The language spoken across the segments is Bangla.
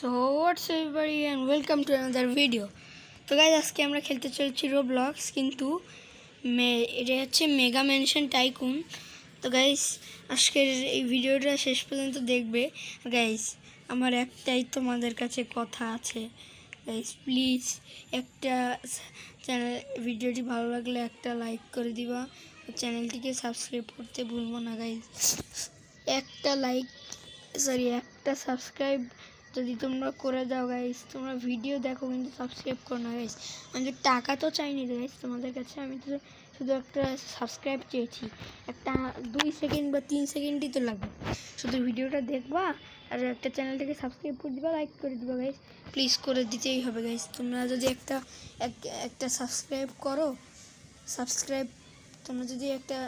So what's everybody and welcome to another video. তো গাইজ আজকে আমরা খেলতে চলছি রোবলক্স, কিন্তু এটা হচ্ছে মেগা ম্যানশন টাইকুন। তো গাইজ আজকের এই ভিডিওটা শেষ পর্যন্ত দেখবে। গাইজ আমার একটাই তোমাদের কাছে কথা আছে, গাইজ প্লিজ একটা চ্যানেল ভিডিওটি ভালো লাগলে একটা লাইক করে দিবা, চ্যানেলটিকে সাবস্ক্রাইব করতে ভুলবো না গাইজ। একটা সাবস্ক্রাইব যদি তোমরা করে দাও গাইস, তোমরা ভিডিও দেখো কিন্তু সাবস্ক্রাইব করো না গাইস। আমি তো টাকা তো চাইনি গাইস তোমাদের কাছে, আমি তো শুধু একটা সাবস্ক্রাইব চেয়েছি। একটা 2 সেকেন্ড বা 3 সেকেন্ডই তো লাগবে, শুধু ভিডিওটা দেখবা আর একটা চ্যানেলটাকে সাবস্ক্রাইব করে দিবা, লাইক করে দিবা গাইস। প্লিজ করে দিতেই হবে গাইস। তোমরা যদি একটা সাবস্ক্রাইব করো, তোমরা যদি একটা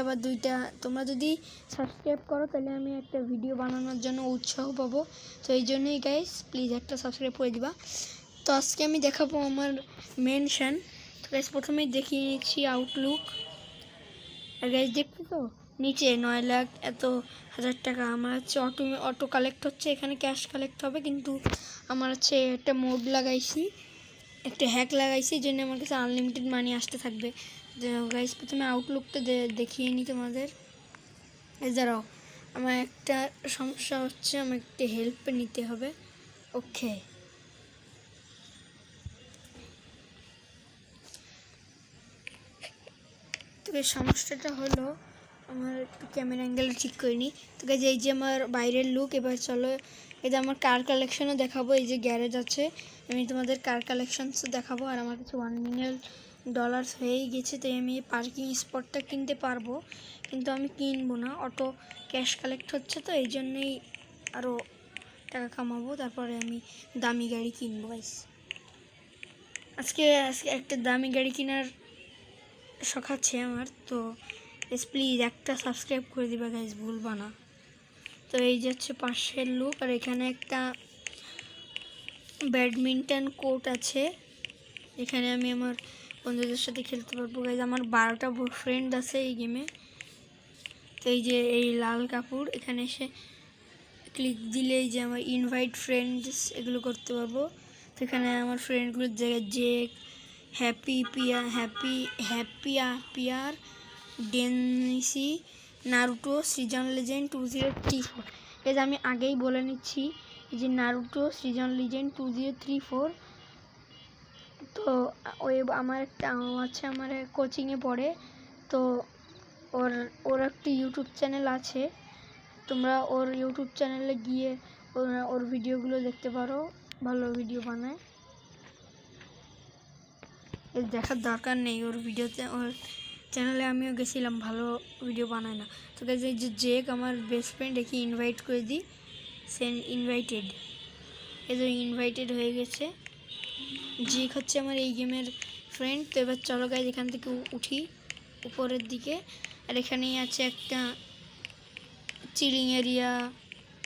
বা দুইটা তোমরা যদি সাবস্ক্রাইব করো, তাহলে আমি একটা ভিডিও বানানোর জন্য উৎসাহ পাবো। তো এই জন্যই গাইস প্লিজ একটা সাবস্ক্রাইব করে দিবা। তো আজকে আমি দেখাবো আমার মেনশন। তো গাইস প্রথমেই দেখিয়ে নিচ্ছি আউটলুক। আর গাইস দেখছো তো নিচে 9 লাখ এত হাজার টাকা আমার হচ্ছে অটো কালেক্ট হচ্ছে, এখানে ক্যাশ কালেক্ট হবে, কিন্তু আমার হচ্ছে একটা মোড লাগাইছি, একটা হ্যাক লাগাইছি, এই জন্য আমার কাছে আনলিমিটেড মানি আসতে থাকবে। গাইস প্রথমে আউটলুকটা দেখিয়ে নিই তোমাদের। এছাড়াও আমার একটা সমস্যা হচ্ছে, আমার একটা হেল্প নিতে হবে। ওকে, তো এই সমস্যাটা হলো আমার একটু ক্যামেরা অ্যাঙ্গেল ঠিক করে নিই। তো গাইস এই যে আমার বাইরের লুক। এবার চলো এই যে আমার কার কালেকশনও দেখাবো। এই যে গ্যারেজ আছে, আমি তোমাদের কার কালেকশনসও দেখাবো। আর আমার কাছে $1 মিলিয়ন হয়েই গেছে, তাই আমি পার্কিং স্পটটা কিনতে পারবো, কিন্তু আমি কিনবো না, অটো ক্যাশ কালেক্ট হচ্ছে, তো এই জন্যই আরও টাকা কামাবো, তারপরে আমি দামি গাড়ি কিনবো গাইস। আজকে একটা দামি গাড়ি কেনার শখ আছে আমার, তো প্লিজ একটা সাবস্ক্রাইব করে দিবা গাইস, ভুলবা না। তো এই যে হচ্ছে পাশের লুক, আর এখানে একটা ব্যাডমিন্টন কোর্ট আছে, এখানে আমি আমার বন্ধুদের সাথে খেলতে পারবো গাইস। আমার 12টা ফ্রেন্ড আছে এই গেমে। তো এই যে এই লাল কাপড়, এখানে এসে ক্লিক দিলে এই যে আমার ইনভাইট ফ্রেন্ডস এগুলো করতে পারবো। তো এখানে আমার ফ্রেন্ডগুলোর জায়গায় জেক, পিয়ার, ডেনিসি, নারুটো, সৃজন লেজেন্ড 2034। এই যে আমি আগেই বলে নিচ্ছি, এই যে নারুটো, সৃজন লেজেন্ড 2034। তো ওই আমার একটা আছে, আমার কোচিংয়ে পড়ে, তো ওর একটা ইউটিউব চ্যানেল আছে, তোমরা ওর ইউটিউব চ্যানেলে গিয়ে ওর ভিডিওগুলো দেখতে পারো, ভালো ভিডিও বানায়। এর দেখার দরকার নেই, ওর ভিডিওতে ওর চ্যানেলে আমিও গেছিলাম, ভালো ভিডিও বানায় না। তো গাইস এই যে জেক আমার বেস্ট ফ্রেন্ড, একে ইনভাইট করে দিই, সেন্ড ইনভাইটেড। এই যে ইনভাইটেড হয়ে গেছে। জেক হচ্ছে আমার এই গেমের ফ্রেন্ড। তো এবার চলো গাইস এখান থেকে উঠি উপরের দিকে। আর এখানেই আছে একটা চিলিং এরিয়া,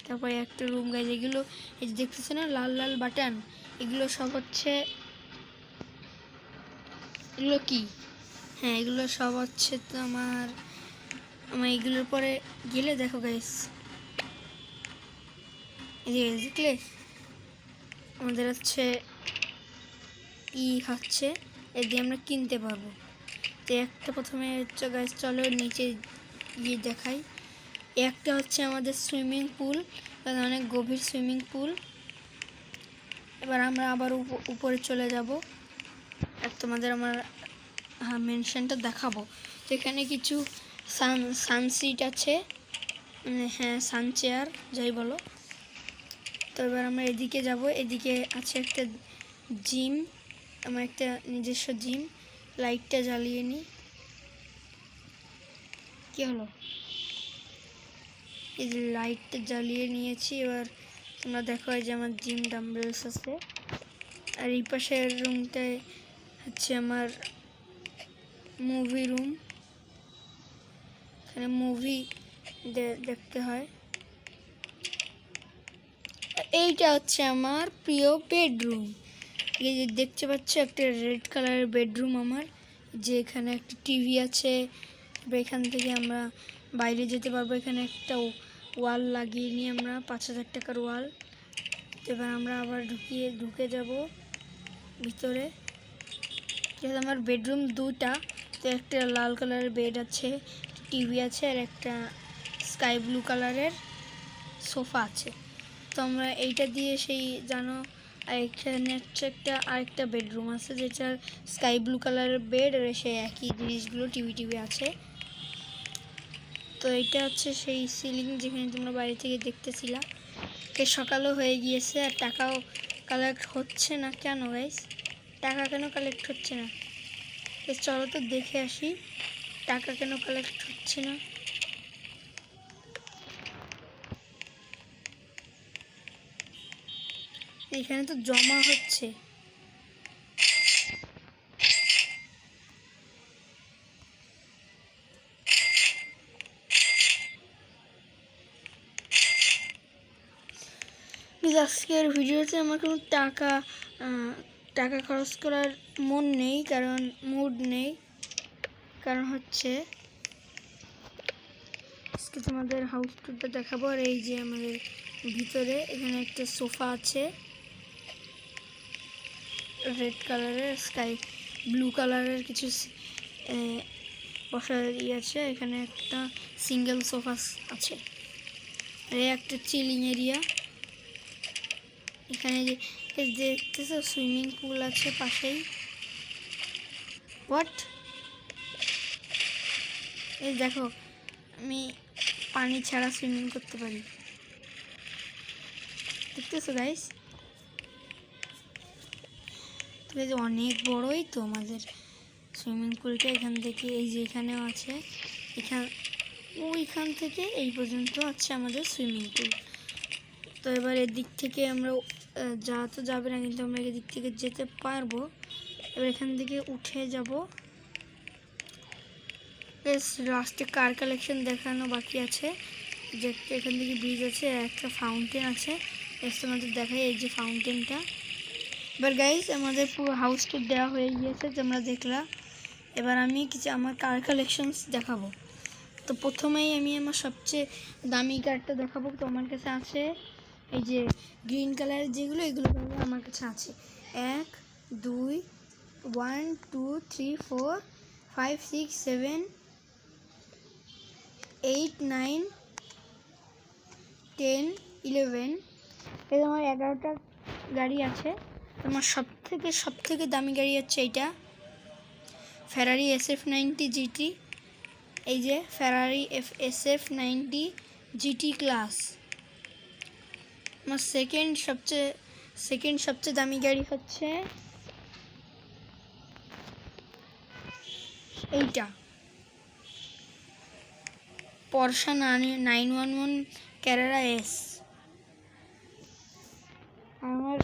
তারপরে একটা রুম গাইজ। এগুলো এই যে দেখতেছো না লাল লাল বাটন, এগুলো সব হচ্ছে, এগুলো কি, হ্যাঁ এগুলো সব হচ্ছে তো আমার এগুলোর পরে গেলে দেখো গাইস, এই যে দেখলে আমাদের হচ্ছে হচ্ছে এ দিয়ে আমরা কিনতে পারবো। তো একটা প্রথমে হচ্ছে গাইস, চলো নিচে গিয়ে দেখাই। একটা হচ্ছে আমাদের সুইমিং পুল, অনেক গভীর সুইমিং পুল। এবার আমরা আবার উপরে চলে যাব, আর তোমাদের আমার মেনশনটা দেখাবো। তো এখানে কিছু সানসিট আছে, হ্যাঁ সানচেয়ার যাই বলো। তো এবার আমরা এদিকে যাব, এদিকে আছে একটা জিম, আমার একটা নিজস্ব জিম। লাইটটা জ্বালিয়ে নিই, কী হলো, এই যে লাইটটা জ্বালিয়ে নিয়েছি। এবার তোমরা দেখো এই যে আমার জিম ডাম্বেলস আছে। আর এই পাশের রুমটায় হচ্ছে আমার মুভি রুম, এখানে মুভি দেখতে হয়। এইটা হচ্ছে আমার প্রিয় বেডরুম। এই যে দেখতে পাচ্ছ একটা রেড কালারের বেডরুম আমার, যে এখানে একটা টিভি আছে, এখান থেকে আমরা বাইরে যেতে পারবো। এখানে একটা ওয়াল লাগিয়ে নিই আমরা, 5,000 টাকার ওয়াল। তো এবার আমরা আবার ঢুকে যাব ভিতরে। আমার বেডরুম দুটা, তো একটা লাল কালারের বেড আছে, টিভি আছে, আর একটা স্কাই ব্লু কালারের সোফা আছে। তো আমরা এইটা দিয়ে সেই জানো, আর এখানে হচ্ছে আরেকটা বেডরুম আছে যেটার স্কাই ব্লু কালারের বেড, আর সেই একই জিনিসগুলো টিভি আছে। তো এইটা হচ্ছে সেই সিলিং যেখানে তোমরা বাইরে থেকে দেখতেছিলা। সকালও হয়ে গিয়েছে আর টাকাও কালেক্ট হচ্ছে না। কেন গাইস টাকা কেন কালেক্ট হচ্ছে না? চলো তো দেখে আসি টাকা কেন কালেক্ট হচ্ছে না। এখানে তো জমা হচ্ছে। আজকের ভিডিওতে আমার কোনো টাকা খরচ করার মন নেই, কারণ মুড নেই। কারণ হচ্ছে আজকে তোমাদের হাউস টুরটা দেখাবো। আর এই যে আমাদের ভিতরে এখানে একটা সোফা আছে রেড কালারের, স্কাই ব্লু কালারের কিছু বসার আছে। এখানে একটা সিঙ্গেল সোফা আছে, আর একটা চিলিং এরিয়া। এখানে যে দেখতেছো সুইমিং পুল আছে পাশেই। হোয়াট, এই দেখো আমি পানি ছাড়া সুইমিং করতে পারি, দেখতেছো গাইস? অনেক বড়ই তো আমাদের সুইমিং পুলটা। এখান থেকে এই যে এখানেও আছে, ওইখান থেকে এই পর্যন্ত আছে আমাদের সুইমিং পুল। তো এবার এদিক থেকে আমরা যাওয়া তো যাবে না, কিন্তু আমরা এদিক থেকে যেতে পারবো। এবার এখান থেকে উঠে যাব। লাস্টে কার কালেকশন দেখানো বাকি আছে, যে এখান থেকে ব্রিজ আছে, একটা ফাউন্টেন আছে। তোমাদের দেখাই এই যে ফাউন্টেনটা। এবার গাইজ আমাদের পুরো হাউস টুর দেওয়া হয়ে গিয়েছে, তোমরা দেখলা। এবার আমি আমার কার কালেকশনস দেখাবো। তো প্রথমেই আমি আমার সবচেয়ে দামি কারটা দেখাবো। তো আমার কাছে আছে এই যে গ্রিন কালারের যেগুলো, এগুলো আমার কাছে আছে 1 2 1 2 3 4 5 6 7 8 9 10 11। এই আমার 11টা গাড়ি আছে। আমার সব থেকে দামি গাড়ি হচ্ছে এইটা, ফেরারি SF90 GT। এই যে ফেরারি SF90 GT ক্লাস। আমার সেকেন্ড সবচেয়ে দামি গাড়ি হচ্ছে এইটা, পরশা 911 ক্যারেরা S। আমার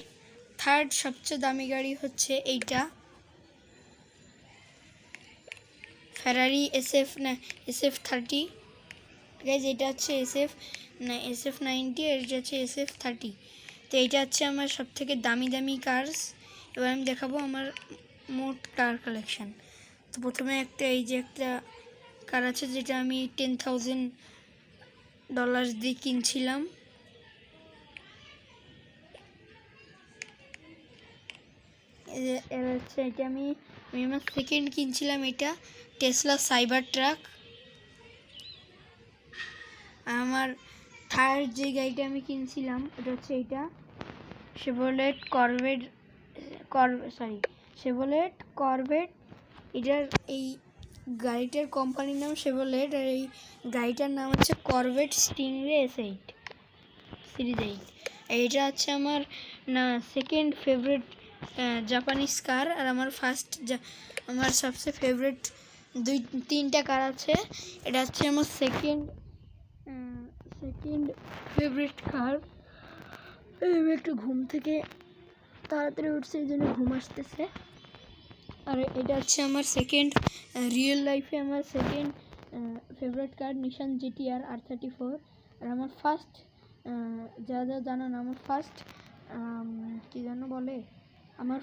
থার্ড সবচেয়ে দামি গাড়ি হচ্ছে এইটা, ফেরারি SF30। গাইজ এটা হচ্ছে SF90, আর এটা হচ্ছে SF30। তো এইটা হচ্ছে আমার সবথেকে দামি কারস। এবার আমি দেখাবো আমার মোট কার কালেকশন। তো প্রথমে এই যে একটা কার আছে যেটা আমি $10,000 দিয়ে কিনছিলাম। এবার হচ্ছে এটা আমি আমার সেকেন্ড কিনছিলাম, এটা টেসলা সাইবার ট্রাক। আমার থার্ড যে গাড়িটা আমি কিনছিলাম এটা হচ্ছে এইটা, শেভরলেট করভেট। এটার এই গাড়িটার কোম্পানির নাম শেভরলেট, আর এই গাড়িটার নাম হচ্ছে করভেট স্টিংরে S8 সিরিজ 8। এইটা হচ্ছে আমার সেকেন্ড ফেভারিট জাপানিজ কার। আর আমার সবচেয়ে ফেভারিট তিনটা কার আছে। এটা হচ্ছে আমার সেকেন্ড ফেভারিট কার। আমি একটু ঘুম থেকে তাড়াতাড়ি উঠছে, এই জন্য ঘুম আসতেছে। আর এটা হচ্ছে আমার সেকেন্ড রিয়েল লাইফে আমার সেকেন্ড ফেভারিট কার, নিশান GTR R34। আর আমার ফার্স্ট যা জানো না, আমার ফার্স্ট কি জানো বলে, আমার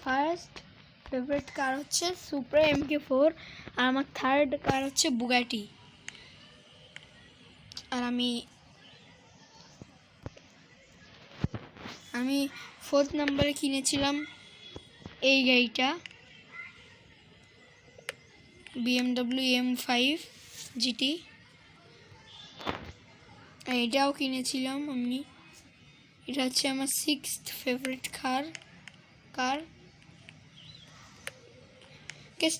ফার্স্ট ফেভারিট কার হচ্ছে সুপ্রা MK4। আর আমার থার্ড কার হচ্ছে বুগাটি। আর আমি আমি 4th নাম্বারে কিনেছিলাম এই গাড়িটা, BMW M5 GT। এটাও কিনেছিলাম আমি। এটা হচ্ছে আমার 6th ফেভারিট কার।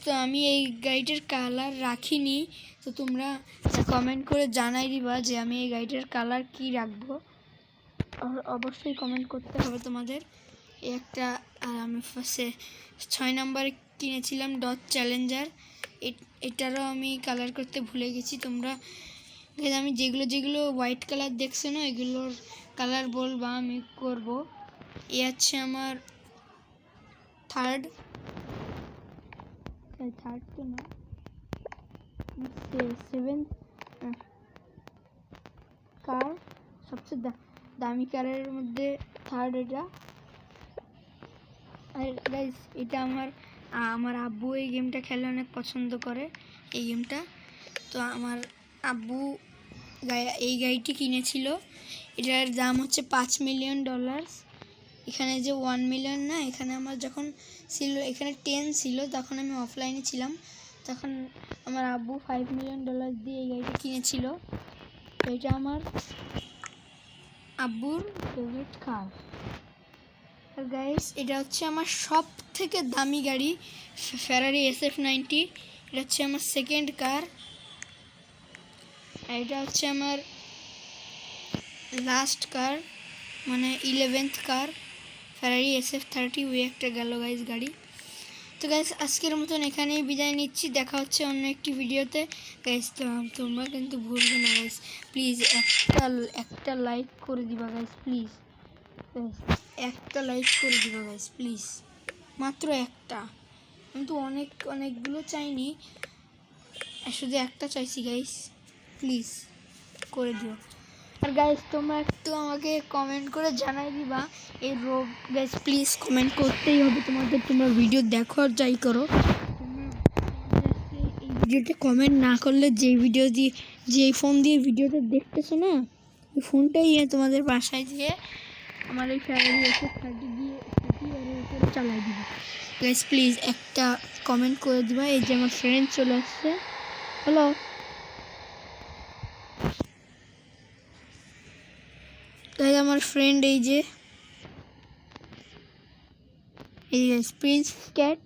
তো আমি এই গাড়িটার কালার রাখিনি, তো তোমরা কমেন্ট করে জানাই দিবা যে আমি এই গাড়িটার কালার কি রাখবো। অবশ্যই কমেন্ট করতে হবে তোমাদের। একটা আর আমি ফার্স্টে 6 নাম্বারে কিনেছিলাম ডজ চ্যালেঞ্জার। এটারও আমি কালার করতে ভুলে গেছি। তোমরা আমি যেগুলো হোয়াইট কালার দেখছো না, এগুলোর কালার বলবা, আমি করব। এ হচ্ছে আমার থার্ড তো না, 7th কার, সবচেয়ে দামি কারের মধ্যে থার্ড এটা। আর গাইস এটা আমার আব্বু এই গেমটা খেলে অনেক পছন্দ করে এই গেমটা। তো আমার আব্বু এই গাড়িটি কিনেছিল। এটার দাম হচ্ছে $5 মিলিয়ন। এখানে যে 1 মিলিয়ন না, এখানে আমার যখন ছিল, এখানে 10 ছিল, তখন আমি অফলাইনে ছিলাম, তখন আমার আব্বু $5 মিলিয়ন দিয়ে এই গাড়িটা কিনেছিল। তো এটা আমার আব্বুর ফেভারিট কার। আর গাইস এটা হচ্ছে আমার সব থেকে দামি গাড়ি, ফেরারি SF90। এটা হচ্ছে আমার সেকেন্ড কার। আর এটা হচ্ছে আমার লাস্ট কার, মানে 11th কার, ফেরারি SF30। ওই একটা গেল গাইস গাড়ি। তো গাইস আজকের মতন এখানেই বিদায় নিচ্ছি, দেখা হচ্ছে অন্য একটি ভিডিওতে। গাইস তোমরা কিন্তু ভুলবে না গাইস, প্লিজ একটা লাইক করে দিবা গাইস, প্লিজ একটা লাইক করে দিবা গাইস, প্লিজ, মাত্র একটা। আমি তো অনেকগুলো চাইনি, শুধু একটা চাইছি গাইস, প্লিজ করে দিও। আর গাইস তোমরা একটু আমাকে কমেন্ট করে জানাই দিবা এই রোগ। গাইস প্লিজ কমেন্ট করতেই হবে তোমাদের, তোমরা ভিডিও দেখো আর যাই করো, এই ভিডিওতে কমেন্ট না করলে যে ফোন দিয়ে ভিডিওটা দেখতেছো না, ওই ফোনটাই তোমাদের বাসায় দিয়ে আমার এই ফেরারি SF30 দিয়ে উপরে চালাই দিবে। গাইস প্লিজ একটা কমেন্ট করে দিবা। এই যে আমার ফ্রেন্ড চলে আসছে, হ্যালো। তাই আমার ফ্রেন্ড এই যে প্রিন্স ক্যাট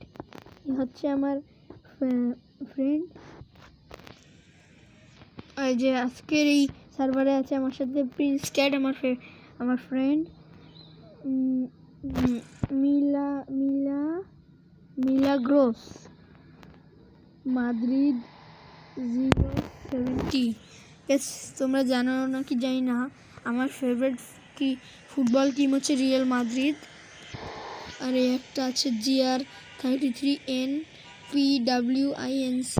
হচ্ছে আমার ফ্রেন্ড। এই যে আজকের এই সার্ভারে আছে আমার সাথে প্রিন্স ক্যাট, আমার ফ্রেন্ড মিলাগ্রোস মাদ্রিদ 070। তোমরা জানো নাকি জানি না, আমার ফেভারিট ফুটবল টিম হচ্ছে রিয়াল মাদ্রিদ। আর এই একটা আছে GR33NPWINC।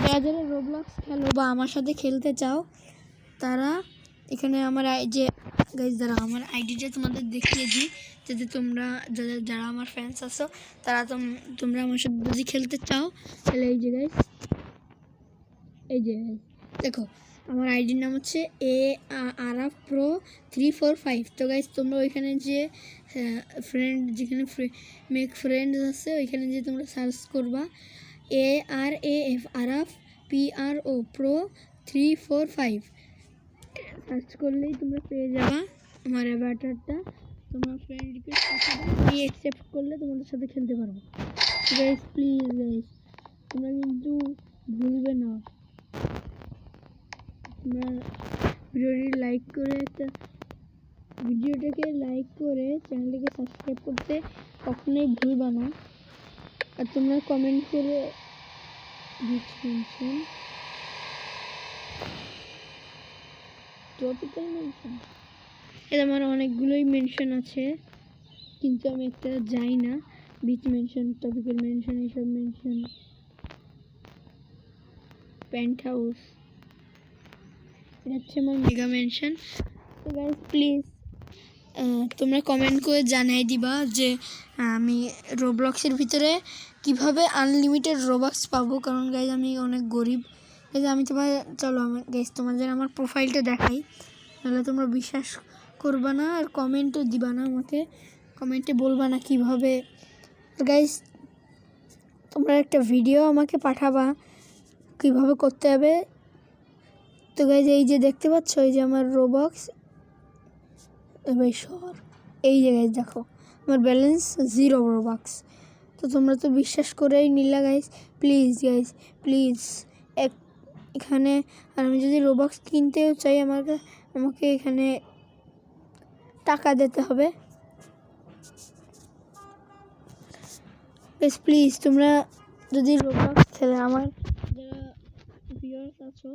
যারা রোবলক্স খেলো বা আমার সাথে খেলতে চাও, তারা এখানে আমার আমার আইডিটা তোমাদের দেখিয়ে দিই, যাতে তোমরা যারা আমার ফ্যান্স আছো, তোমরা আমার সাথে যদি খেলতে চাও, তাহলে এই যে গাইস, এই যে দেখো আমার আইডির নাম হচ্ছে ARF Pro 345। তো গাইস তোমরা ওইখানে যে ফ্রেন্ড, যেখানে মেক ফ্রেন্ডস আছে, ওইখানে যে তোমরা সার্চ করবা ARAF PRO Pro 345, সার্চ করলেই তোমরা পেয়ে যাবা আমার অ্যাভাটারটা। তোমার ফ্রেন্ড রিকোয়েস্ট পাঠাবে, আমি অ্যাকসেপ্ট করলে তোমাদের সাথে খেলতে পারবো। গাইস প্লিজ গাইস তোমরা কিন্তু ভুলবে না, তোমরা ভিডিওটাকে লাইক করে চ্যানেলটাকে সাবস্ক্রাইব করতে কখনোই ভুলবা না। আর তোমরা কমেন্ট করে টপিক্যাল মেনশন, এটা আমার অনেকগুলোই মেনশন আছে, কিন্তু আমি একটা যাই না। বিচ মেনশন, টপিক্যাল মেনশন, এইসব মেনশন, পেন্ট হাউস, এটা হচ্ছে আমার মেগা মেনশন। তো গাইস প্লিজ তোমরা কমেন্ট করে জানাই দিবা যে আমি রোবলক্সের ভিতরে কিভাবে আনলিমিটেড রোবক্স পাবো, কারণ গাইস আমি অনেক গরিব। গাইস আমি চলো গাইস তোমাদের আমার প্রোফাইলটা দেখাই, নাহলে তোমরা বিশ্বাস করবা না আর কমেন্টও দিবা না আমাকে, কমেন্টে বলবা না কীভাবে। তো গাইস তোমরা একটা ভিডিও আমাকে পাঠাবা কীভাবে করতে হবে। তো গাইস এই যে দেখতে পাচ্ছ এই যে আমার রোবক্স এবার শহর, এই যে গাইস দেখো আমার ব্যালেন্স 0 রোবক্স। তো তোমরা তো বিশ্বাস করেই নিলা গাইস, প্লিজ গাইস প্লিজ এখানে, আর আমি যদি রোবক্স কিনতেও চাই আমাকে এখানে টাকা দিতে হবে। গাইস প্লিজ তোমরা যদি রোবক্স খেলে, আমার যারা ভিউয়ার্স আছো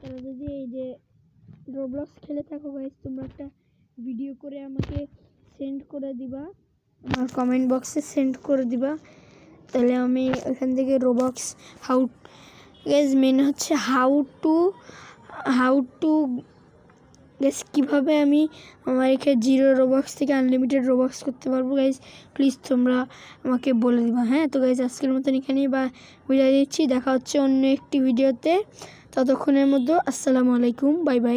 তারা যদি এই যে রোবলক্স খেলে থাকো গাইস, তোমরা একটা ভিডিও করে আমাকে সেন্ড করে দিবা, আমার কমেন্ট বক্সে সেন্ড করে দিবা। তাহলে আমি এখান থেকে রোবক্স গাইস মেন হচ্ছে হাউ টু গাইস কীভাবে আমি আমার এখানে 0 রোবক্স থেকে আনলিমিটেড রোবক্স করতে পারবো গাইস, প্লিজ তোমরা আমাকে বলে দিবা। হ্যাঁ তো গাইস আজকের মতন এখানেই বিদায় দিচ্ছি, দেখা হচ্ছে অন্য একটি ভিডিওতে। ততক্ষণের মধ্যে আসসালামু আলাইকুম, বাই বাই।